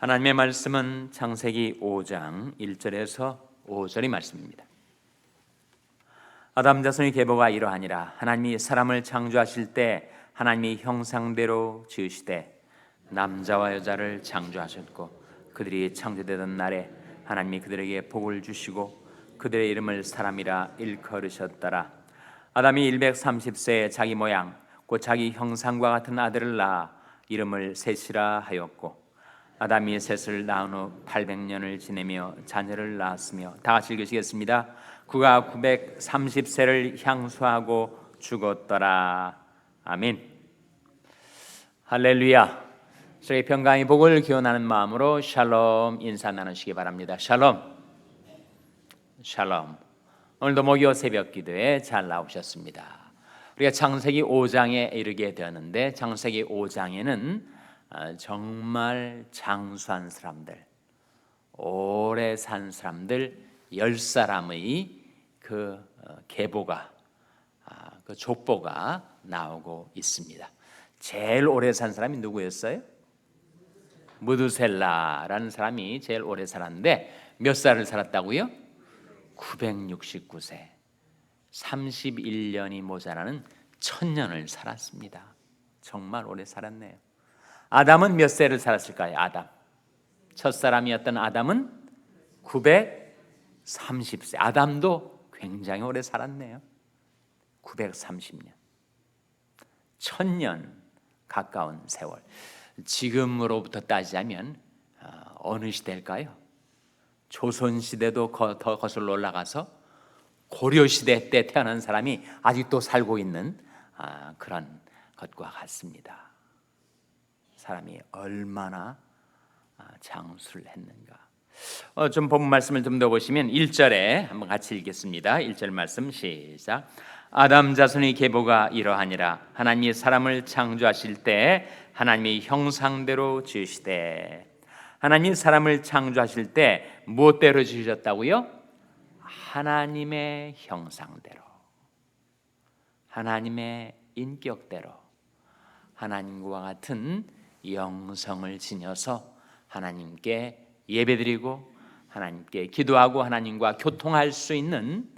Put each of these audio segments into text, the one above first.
하나님의 말씀은 창세기 5장 1절에서 5절의 말씀입니다. 아담 자손의 계보가 이러하니라. 하나님이 사람을 창조하실 때 하나님이 형상대로 지으시되 남자와 여자를 창조하셨고 그들이 창조되던 날에 하나님이 그들에게 복을 주시고 그들의 이름을 사람이라 일컬으셨더라. 아담이 130세에 자기 모양 곧 자기 형상과 같은 아들을 낳아 이름을 셋이라 하였고 아담이 셋을 낳은 후 800년을 지내며 자녀를 낳았으며, 다 같이 읽으시겠습니다. 그가 930세를 향수하고 죽었더라. 아멘. 할렐루야. 저희 평강의 복을 기원하는 마음으로 샬롬 인사 나누시기 바랍니다. 샬롬. 샬롬. 오늘도 목요 새벽 기도에 잘 나오셨습니다. 우리가 창세기 5장에 이르게 되었는데, 창세기 5장에는 정말 장수한 사람들, 오래 산 사람들 10사람의 그 계보가, 그 족보가 나오고 있습니다. 제일 오래 산 사람이 누구였어요? 무두셀라라는 사람이 제일 오래 살았는데 몇 살을 살았다고요? 969세. 31년이 모자라는 1000년을 살았습니다. 정말 오래 살았네요. 아담은 몇 세를 살았을까요? 아담. 첫사람이었던 아담은 930세. 아담도 굉장히 오래 살았네요. 930년. 1000년 가까운 세월. 지금으로부터 따지자면 어느 시대일까요? 조선시대도 더 거슬러 올라가서 고려시대 때 태어난 사람이 아직도 살고 있는 그런 것과 같습니다. 사람이 얼마나 장수를 했는가. 좀 본문 말씀을 좀 더 보시면 1절에 한번 같이 읽겠습니다. 1절 말씀 시작. 아담 자손의 계보가 이러하니라. 하나님이 사람을 창조하실 때 하나님이 형상대로 지으시되. 하나님이 사람을 창조하실 때 무엇대로 지으셨다고요? 하나님의 형상대로, 하나님의 인격대로, 하나님과 같은 영성을 지녀서 하나님께 예배드리고 하나님께 기도하고 하나님과 교통할 수 있는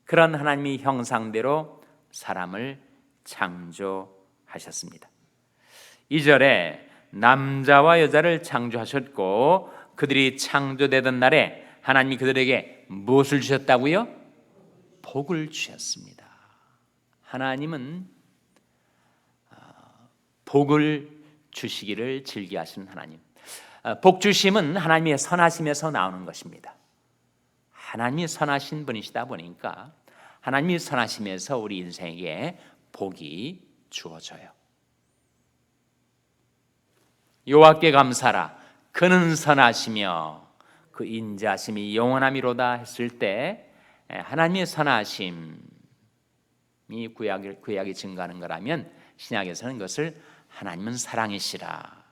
그런 하나님의 형상대로 사람을 창조하셨습니다. 2절에 남자와 여자를 창조하셨고 그들이 창조되던 날에 하나님이 그들에게 무엇을 주셨다고요? 복을 주셨습니다. 하나님은 복을 주시기를 즐겨하시는 하나님. 복 주심은 하나님의 선하심에서 나오는 것입니다. 하나님이 선하신 분이시다 보니까 하나님이 선하심에서 우리 인생에게 복이 주어져요. 여호와께 감사라. 그는 선하시며 그 인자하심이 영원함이로다 했을 때 하나님의 선하심이 구약이 증거하는 거라면 신약에서는 그것을 하나님은 사랑이시라.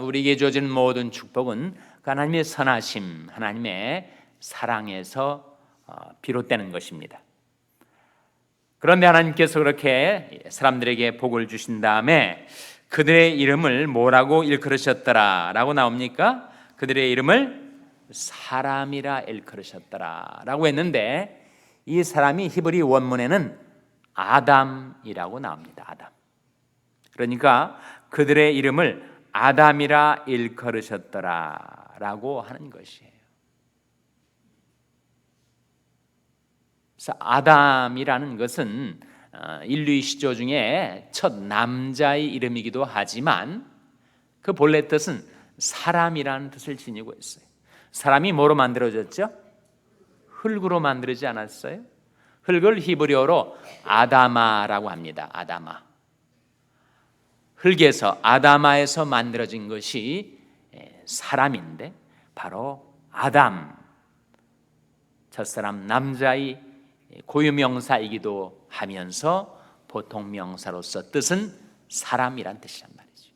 우리에게 주어진 모든 축복은 하나님의 선하심, 하나님의 사랑에서 비롯되는 것입니다. 그런데 하나님께서 그렇게 사람들에게 복을 주신 다음에 그들의 이름을 뭐라고 일컬으셨더라 라고 나옵니까? 그들의 이름을 사람이라 일컬으셨더라 라고 했는데, 이 사람이 히브리 원문에는 아담이라고 나옵니다. 아담. 그러니까 그들의 이름을 아담이라 일컬으셨더라 라고 하는 것이에요. 그래서 아담이라는 것은 인류의 시조 중에 첫 남자의 이름이기도 하지만 그 본래 뜻은 사람이라는 뜻을 지니고 있어요. 사람이 뭐로 만들어졌죠? 흙으로 만들어지지 않았어요? 흙을 히브리어로 아다마라고 합니다. 아다마. 흙에서, 아다마에서 만들어진 것이 사람인데 바로 아담, 첫사람 남자의 고유명사이기도 하면서 보통 명사로서 뜻은 사람이란 뜻이란 말이죠.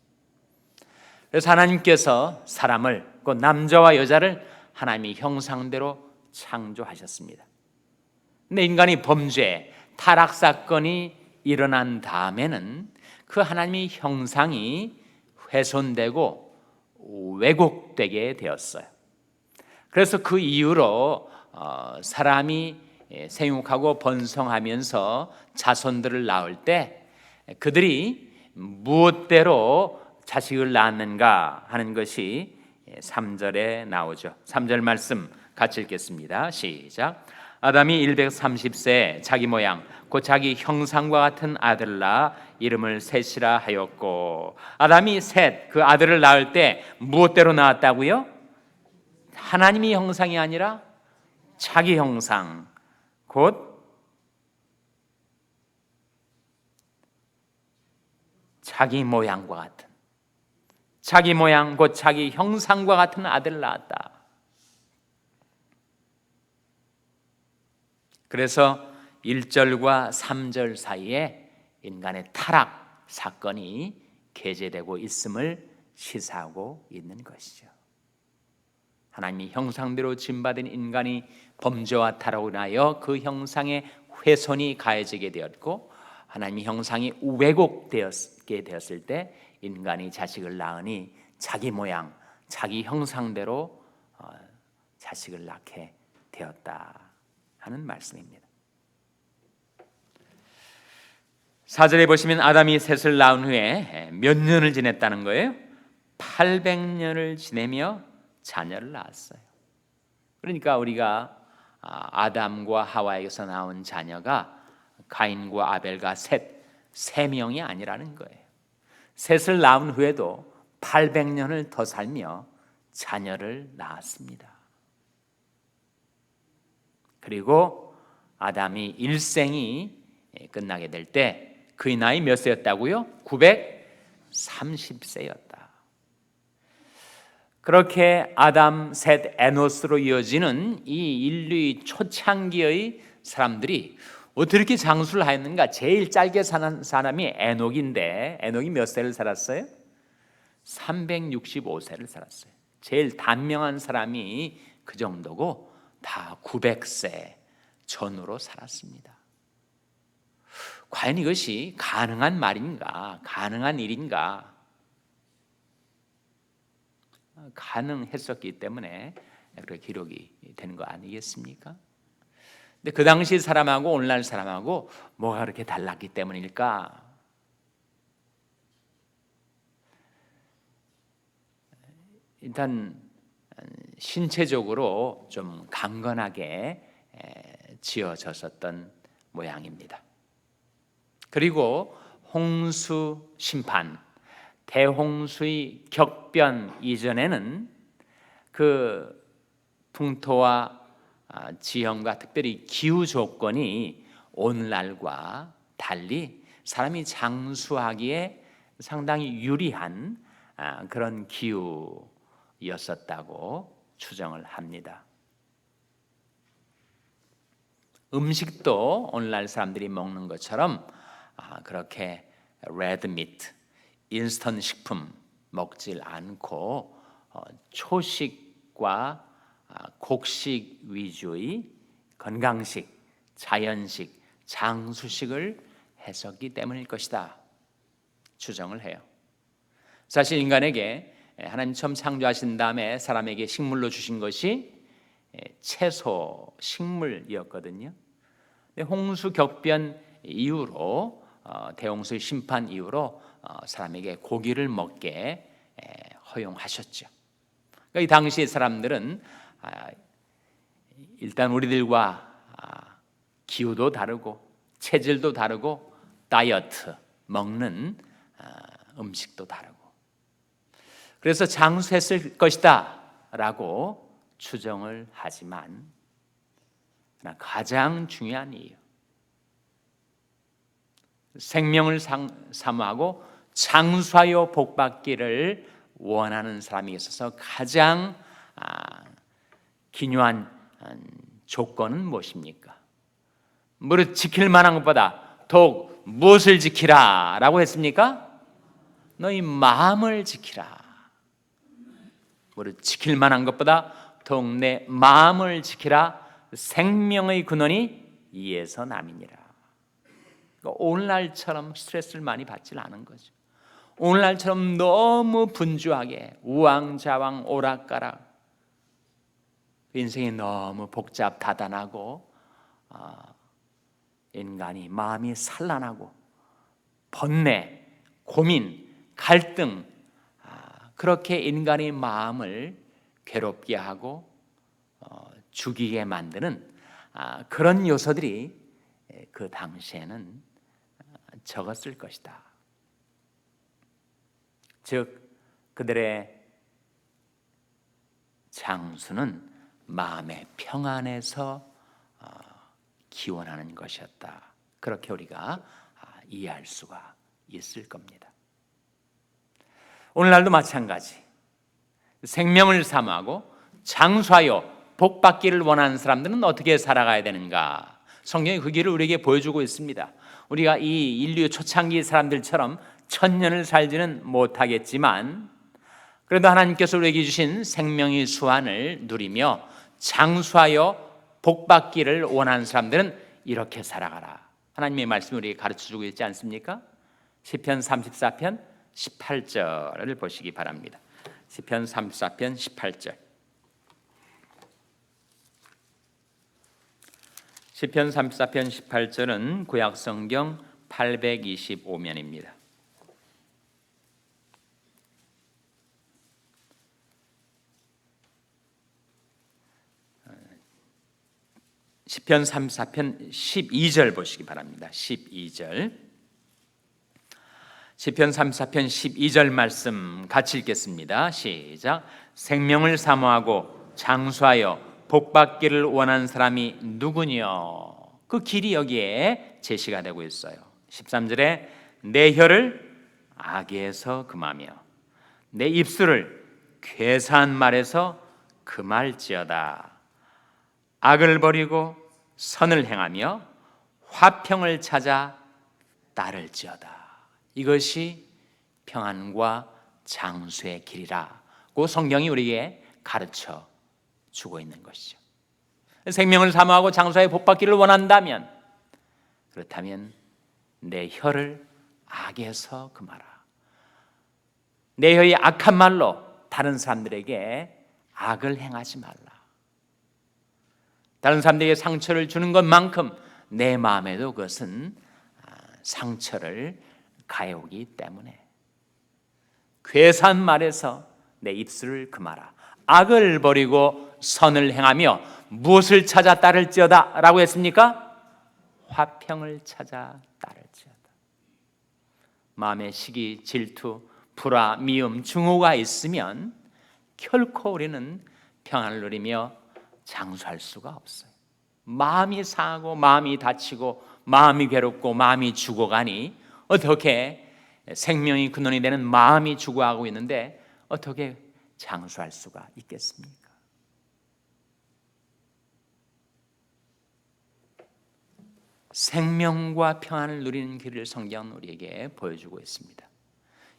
그래서 하나님께서 사람을, 그 남자와 여자를 하나님의 형상대로 창조하셨습니다. 근데 인간이 범죄, 타락 사건이 일어난 다음에는 그 하나님의 형상이 훼손되고 왜곡되게 되었어요. 그래서 그 이후로 사람이 생육하고 번성하면서 자손들을 낳을 때 그들이 무엇대로 자식을 낳았는가 하는 것이 3절에 나오죠. 3절 말씀 같이 읽겠습니다. 시작. 아담이 130세 자기 모양 곧 자기 형상과 같은 아들을 낳아 이름을 셋이라 하였고, 아담이 셋 그 아들을 낳을 때 무엇대로 낳았다고요? 하나님의 형상이 아니라 자기 형상, 곧 자기 모양과 같은, 자기 모양 곧 자기 형상과 같은 아들을 낳았다. 그래서 1절과 3절 사이에 인간의 타락 사건이 게재되고 있음을 시사하고 있는 것이죠. 하나님의 형상대로 지음받은 인간이 범죄와 타락으로 인하여 그 형상에 훼손이 가해지게 되었고, 하나님의 형상이 왜곡되게 되었을 때 인간이 자식을 낳으니 자기 모양, 자기 형상대로 자식을 낳게 되었다 하는 말씀입니다. 4절에 보시면 아담이 셋을 낳은 후에 몇 년을 지냈다는 거예요? 800년을 지내며 자녀를 낳았어요. 그러니까 우리가 아담과 하와에게서 나온 자녀가 가인과 아벨과 세 명이 아니라는 거예요. 셋을 낳은 후에도 800년을 더 살며 자녀를 낳았습니다. 그리고 아담이 일생이 끝나게 될 때 그의 나이 몇 세였다고요? 930세였다. 그렇게 아담, 셋, 에노스로 이어지는 이 인류의 초창기의 사람들이 어떻게 장수를 하였는가? 제일 짧게 사는 사람이 에녹인데, 에녹이 몇 세를 살았어요? 365세를 살았어요. 제일 단명한 사람이 그 정도고 다 900세 전후로 살았습니다. 과연 이것이 가능한 말인가? 가능한 일인가? 가능했었기 때문에 그렇게 기록이 되는 거 아니겠습니까? 근데 그 당시 사람하고 오늘날 사람하고 뭐가 그렇게 달랐기 때문일까? 일단 신체적으로 좀 강건하게 지어졌었던 모양입니다. 그리고 홍수 심판, 대홍수의 격변 이전에는 그 풍토와 지형과 특별히 기후 조건이 오늘날과 달리 사람이 장수하기에 상당히 유리한 그런 기후였었다고 추정을 합니다. 음식도 오늘날 사람들이 먹는 것처럼 그렇게 레드미트, 인스턴트 식품 먹질 않고 초식과 곡식 위주의 건강식, 자연식, 장수식을 했었기 때문일 것이다 추정을 해요. 사실 인간에게 하나님 처음 창조하신 다음에 사람에게 식물로 주신 것이 채소, 식물이었거든요. 홍수 격변 이후로 대홍수의 심판 이후로 사람에게 고기를 먹게 허용하셨죠. 그러니까 이 당시 사람들은 일단 우리들과 기후도 다르고 체질도 다르고 다이어트, 먹는 음식도 다르고, 그래서 장수했을 것이다 라고 추정을 하지만 가장 중요한 이유, 생명을 사모하고 장수하여 복받기를 원하는 사람이 있어서 가장 기묘한 조건은 무엇입니까? 무릇 지킬 만한 것보다 더욱 무엇을 지키라 라고 했습니까? 너희 마음을 지키라. 무릇 지킬 만한 것보다 더욱 내 마음을 지키라. 생명의 근원이 이에서 남이니라. 오늘날처럼 스트레스를 많이 받지 않은 거죠. 오늘날처럼 너무 분주하게 우왕좌왕 오락가락 인생이 너무 복잡 다단하고 인간이 마음이 산란하고 번뇌, 고민, 갈등 그렇게 인간의 마음을 괴롭게 하고 죽이게 만드는 그런 요소들이 그 당시에는 적었을 것이다. 즉 그들의 장수는 마음의 평안에서 기원하는 것이었다. 그렇게 우리가 이해할 수가 있을 겁니다. 오늘날도 마찬가지. 생명을 사모하고 장수하여 복받기를 원하는 사람들은 어떻게 살아가야 되는가? 성경이 그 길을 우리에게 보여주고 있습니다. 우리가 이 인류 초창기 사람들처럼 천년을 살지는 못하겠지만 그래도 하나님께서 우리에게 주신 생명의 수완을 누리며 장수하여 복받기를 원하는 사람들은 이렇게 살아가라. 하나님의 말씀이 우리에게 가르쳐주고 있지 않습니까? 시편 34편 18절을 보시기 바랍니다. 시편 34편 18절. 시편 34편 18절은 구약 성경 825면입니다. 시편 34편 12절 보시기 바랍니다. 12절. 시편 34편 12절 말씀 같이 읽겠습니다. 시작. 생명을 사모하고 장수하여 복받기를 원하는 사람이 누구뇨? 그 길이 여기에 제시가 되고 있어요. 13절에 내 혀를 악에서 금하며 내 입술을 괴사한 말에서 금할지어다. 악을 버리고 선을 행하며 화평을 찾아 따를지어다. 이것이 평안과 장수의 길이라고 성경이 우리에게 가르쳐 주고 있는 것이죠. 생명을 사모하고 장수의 복받기를 원한다면, 그렇다면 내 혀를 악에서 금하라. 내 혀의 악한 말로 다른 사람들에게 악을 행하지 말라. 다른 사람들에게 상처를 주는 것만큼 내 마음에도 그것은 상처를 가해오기 때문에 괴사한 말에서 내 입술을 금하라. 악을 버리고 선을 행하며 무엇을 찾아 따를지어다 라고 했습니까? 화평을 찾아 따를지어다. 마음에 시기, 질투, 불화, 미움, 증오가 있으면 결코 우리는 평안을 누리며 장수할 수가 없어요. 마음이 상하고 마음이 다치고 마음이 괴롭고 마음이 죽어가니 어떻게 생명이 근원이 되는 마음이 죽어가고 있는데 어떻게 장수할 수가 있겠습니까? 생명과 평안을 누리는 길을 성경은 우리에게 보여주고 있습니다.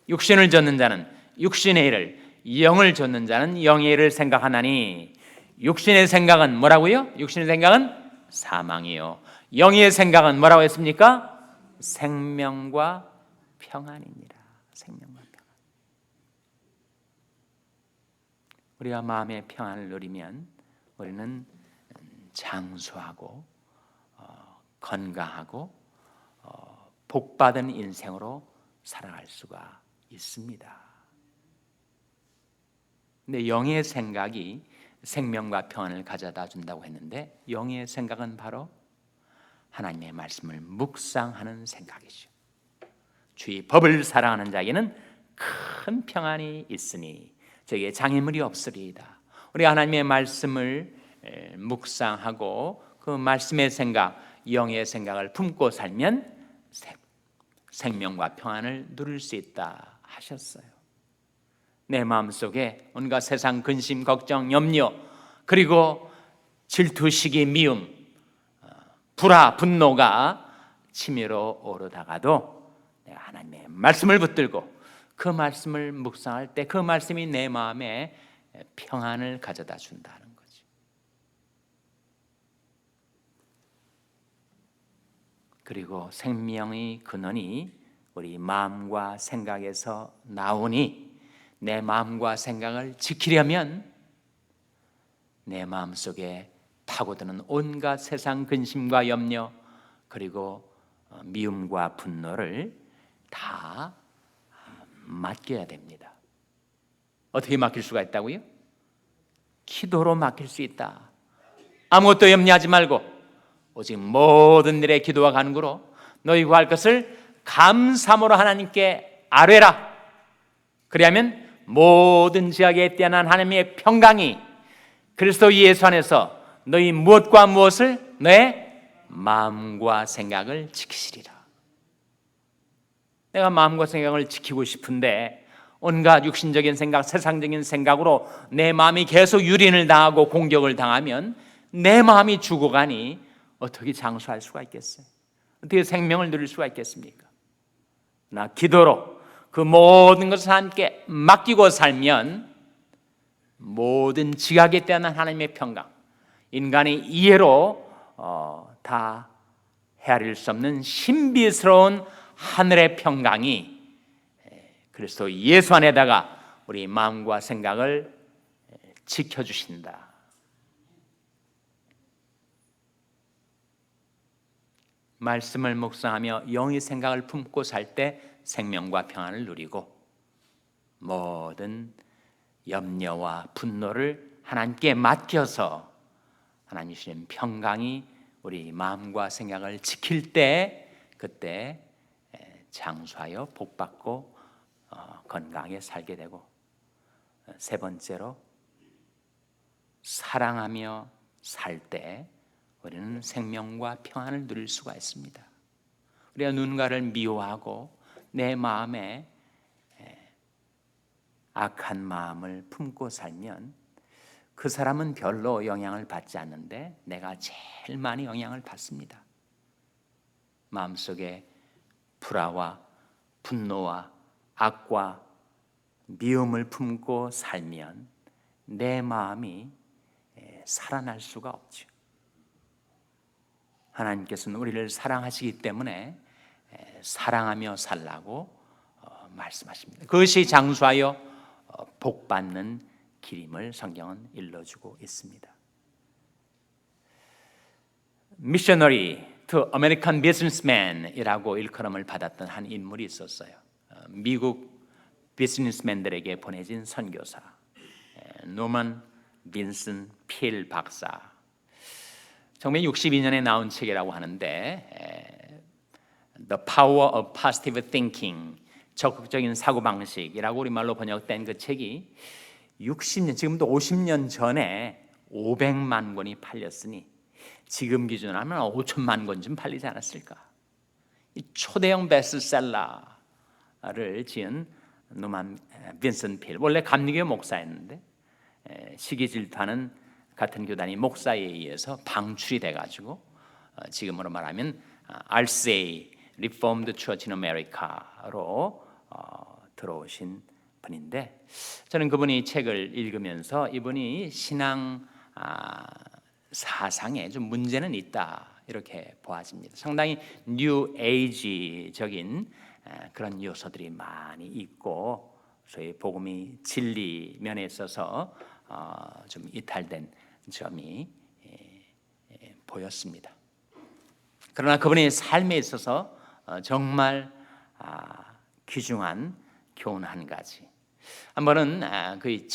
육신을 좇는 자는 육신의 일을, 영을 좇는 자는 영의 일을 생각하나니 육신의 생각은 뭐라고요? 육신의 생각은 사망이요, 영의 생각은 뭐라고 했습니까? 생명과 평안이니라. 생명과 평안. 우리가 마음의 평안을 누리면 우리는 장수하고 건강하고 복받은 인생으로 살아갈 수가 있습니다. 근데 영의 생각이 생명과 평안을 가져다 준다고 했는데 영의 생각은 바로 하나님의 말씀을 묵상하는 생각이죠. 주의 법을 사랑하는 자에게는 큰 평안이 있으니 저에게 장애물이 없으리이다. 우리 하나님의 말씀을 묵상하고 그 말씀의 생각, 영의 생각을 품고 살면 생명과 평안을 누릴 수 있다 하셨어요. 내 마음속에 온갖 세상 근심, 걱정, 염려, 그리고 질투, 시기, 미움, 불화, 분노가 치밀어 오르다가도 내가 하나님의 말씀을 붙들고 그 말씀을 묵상할 때 그 말씀이 내 마음에 평안을 가져다 준다는 거죠. 그리고 생명의 근원이 우리 마음과 생각에서 나오니 내 마음과 생각을 지키려면 내 마음속에 파고드는 온갖 세상 근심과 염려 그리고 미움과 분노를 다 맡겨야 됩니다. 어떻게 맡길 수가 있다고요? 기도로 맡길 수 있다. 아무것도 염려하지 말고 오직 모든 일에 기도와 간구로 너희 구할 것을 감사함으로 하나님께 아뢰라. 그리하면 모든 지각에 뛰어난 하나님의 평강이 그리스도 예수 안에서 너희 무엇과 무엇을 너의 마음과 생각을 지키시리라. 내가 마음과 생각을 지키고 싶은데 온갖 육신적인 생각, 세상적인 생각으로 내 마음이 계속 유린을 당하고 공격을 당하면 내 마음이 죽어가니 어떻게 장수할 수가 있겠어요? 어떻게 생명을 누릴 수가 있겠습니까? 나 기도로 그 모든 것을 하나님께 맡기고 살면 모든 지각에 대한 하나님의 평강, 인간의 이해로 다 헤아릴 수 없는 신비스러운 하늘의 평강이 그리스도 예수 안에다가 우리 마음과 생각을 지켜주신다. 말씀을 묵상하며 영의 생각을 품고 살 때 생명과 평안을 누리고 모든 염려와 분노를 하나님께 맡겨서 하나님 주신 평강이 우리 마음과 생각을 지킬 때 그때 장수하여 복받고 건강하게 살게 되고, 세 번째로 사랑하며 살 때 우리는 생명과 평안을 누릴 수가 있습니다. 우리가 누군가를 미워하고 내 마음에 악한 마음을 품고 살면 그 사람은 별로 영향을 받지 않는데 내가 제일 많이 영향을 받습니다. 마음속에 불화와 분노와 악과 미움을 품고 살면 내 마음이 살아날 수가 없죠. 하나님께서는 우리를 사랑하시기 때문에 사랑하며 살라고 말씀하십니다. 그것이 장수하여 복받는 길임을 성경은 일러주고 있습니다. Missionary to American Businessman이라고 일컬음을 받았던 한 인물이 있었어요. 미국 비즈니스맨들에게 보내진 선교사 노먼 빈슨 필 박사. 1962년에 나온 책이라고 하는데 The Power of Positive Thinking, 적극적인 사고방식이라고 우리말로 번역된 그 책이 60년, 지금도 50년 전에 500만 권이 팔렸으니 지금 기준으로 하면 5천만 권쯤 팔리지 않았을까. 이 초대형 베스트셀러를 지은 노만 빈슨 필, 원래 감리교 목사였는데 시기 질투하는 같은 교단이 목사에 의해서 방출이 돼가지고 지금으로 말하면 RCA Reformed Church in America로 들어오신 분인데, 저는 그분이 책을 읽으면서 이분이 신앙 사상에 좀 문제는 있다 이렇게 보아집니다. 상당히 뉴 에이지적인 그런 요소들이 많이 있고 소위 복음이 진리 면에 있어서 좀 이탈된 점이 보였습니다. 그러나 그분의 삶에 있어서 정말 귀중한 교훈 한 가지. 한 번은 그의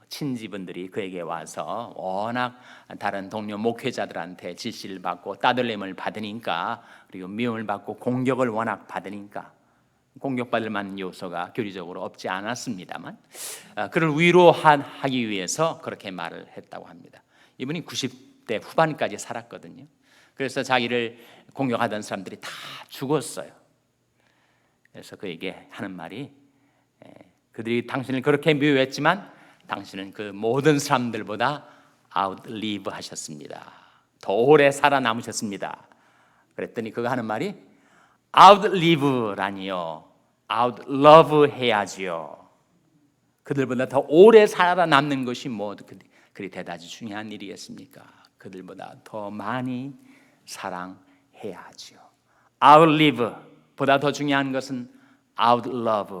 친지분들이 그에게 와서 워낙 다른 동료 목회자들한테 지시를 받고 따돌림을 받으니까, 그리고 미움을 받고 공격을 워낙 받으니까 공격받을 만한 요소가 교리적으로 없지 않았습니다만 그를 위로하기 위해서 그렇게 말을 했다고 합니다. 이분이 90대 후반까지 살았거든요. 그래서 자기를 공격하던 사람들이 다 죽었어요. 그래서 그에게 하는 말이 그들이 당신을 그렇게 미워했지만 당신은 그 모든 사람들보다 outlive 하셨습니다. 더 오래 살아남으셨습니다. 그랬더니 그가 하는 말이 outlive라니요, outlove 해야지요. 그들보다 더 오래 살아남는 것이 뭐 그리 대단히 중요한 일이겠습니까? 그들보다 더 많이 사랑해야지요. outlive, 보다 더 중요한 것은 outlove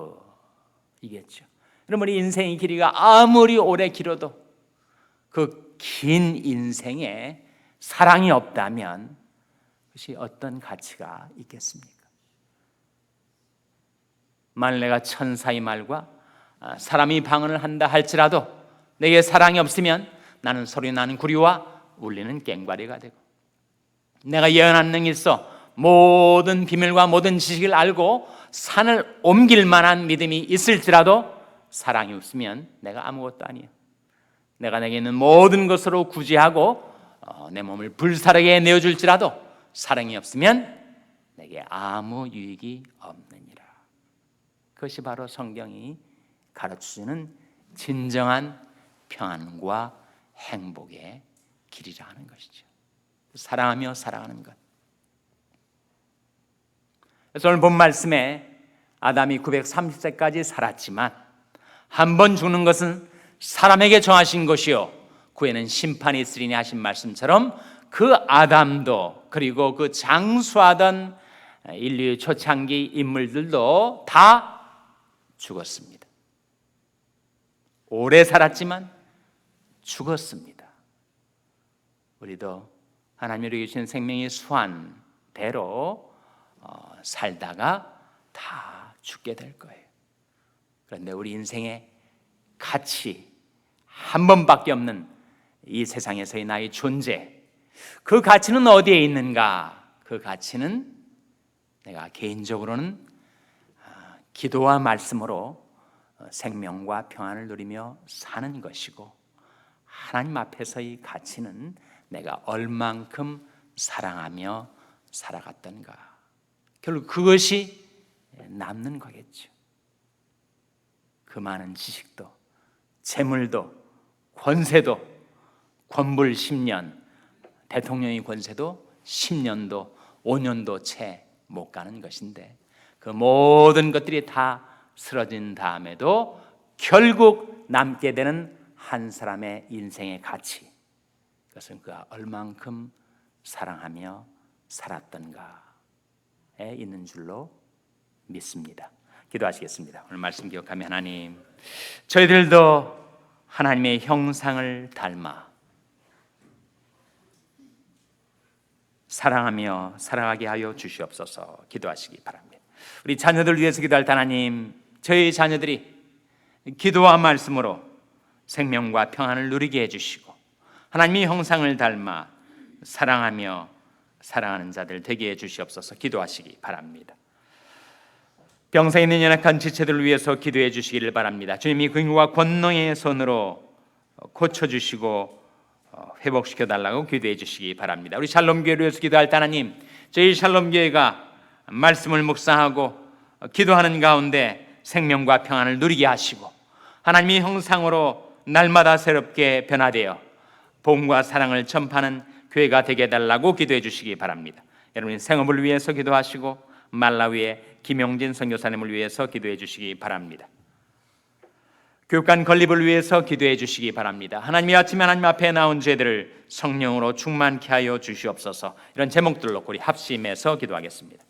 이겠죠. 여러분, 우리 인생의 길이가 아무리 오래 길어도 그 긴 인생에 사랑이 없다면 그것이 어떤 가치가 있겠습니까? 만일 내가 천사의 말과 사람이 방언을 한다 할지라도 내게 사랑이 없으면 나는 소리 나는 구리와 울리는 꽹과리가 되고, 내가 예언하는 능이 있어 모든 비밀과 모든 지식을 알고 산을 옮길 만한 믿음이 있을지라도 사랑이 없으면 내가 아무것도 아니에요. 내가 내게 있는 모든 것으로 구제하고 내 몸을 불사르게 내어줄지라도 사랑이 없으면 내게 아무 유익이 없느니라. 그것이 바로 성경이 가르쳐주는 진정한 평안과 행복의 길이라 하는 것이죠. 사랑하며 살아가는 것. 그래서 오늘 본 말씀에 아담이 930세까지 살았지만 한 번 죽는 것은 사람에게 정하신 것이요 그 후에는 심판이 있으리니 하신 말씀처럼 그 아담도 그리고 그 장수하던 인류의 초창기 인물들도 다 죽었습니다. 오래 살았지만 죽었습니다. 우리도 하나님이 우리에게 주신 생명의 수완대로 살다가 다 죽게 될 거예요. 그런데 우리 인생의 가치, 한 번밖에 없는 이 세상에서의 나의 존재, 그 가치는 어디에 있는가? 그 가치는 내가 개인적으로는 기도와 말씀으로 생명과 평안을 누리며 사는 것이고, 하나님 앞에서의 가치는 내가 얼만큼 사랑하며 살아갔던가, 결국 그것이 남는 거겠죠. 그 많은 지식도 재물도 권세도 권불 10년, 대통령의 권세도 10년도 5년도 채 못 가는 것인데, 그 모든 것들이 다 쓰러진 다음에도 결국 남게 되는 한 사람의 인생의 가치, 그것은 그가 얼만큼 사랑하며 살았던가에 있는 줄로 믿습니다. 기도하시겠습니다. 오늘 말씀 기억하며, 하나님, 저희들도 하나님의 형상을 닮아 사랑하며 살아가게 하여 주시옵소서. 기도하시기 바랍니다. 우리 자녀들 위해서 기도할 때, 하나님, 저희 자녀들이 기도와 말씀으로 생명과 평안을 누리게 해주시고 하나님의 형상을 닮아 사랑하며 사랑하는 자들 되게 해주시옵소서. 기도하시기 바랍니다. 병상에 있는 연약한 지체들을 위해서 기도해 주시기를 바랍니다. 주님이 긍휼과 권능의 손으로 고쳐주시고 회복시켜 달라고 기도해 주시기 바랍니다. 우리 샬롬교회를 위해서 기도할 때, 하나님, 저희 샬롬교회가 말씀을 묵상하고 기도하는 가운데 생명과 평안을 누리게 하시고 하나님의 형상으로 날마다 새롭게 변화되어 복음과 사랑을 전파하는 교회가 되게 해달라고 기도해 주시기 바랍니다. 여러분의 생업을 위해서 기도하시고 말라위의 김용진 선교사님을 위해서 기도해 주시기 바랍니다. 교육관 건립을 위해서 기도해 주시기 바랍니다. 하나님의 아침에 하나님 앞에 나온 죄들을 성령으로 충만케 하여 주시옵소서. 이런 제목들로 우리 합심해서 기도하겠습니다.